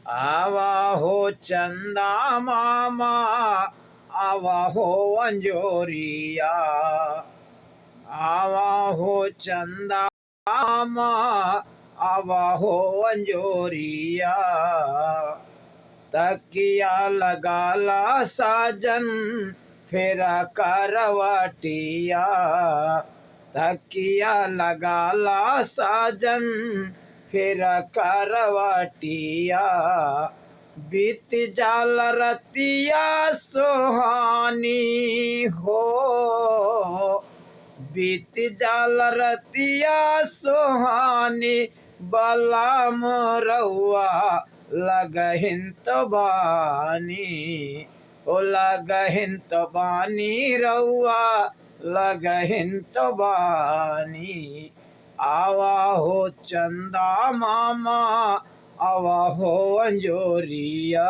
आवा हो चंदा मामा, आवा हो अंजोरिया, आवा हो चंदा मामा, आवा हो अंजोरिया। तकिया लगाला साजन, फेरा करवटिया। तकिया लगाला साजन, फेरा करवटिया। बीत जाल रतिया सुहानी हो, बीत जाल रतिया सुहानी। बलाम रउआ लगहिन तो बानी, ओ लगहिन तो बानी रउआ लगहिन तो बानी। आवा हो चंदा मामा, आवा हो अंजोरिया।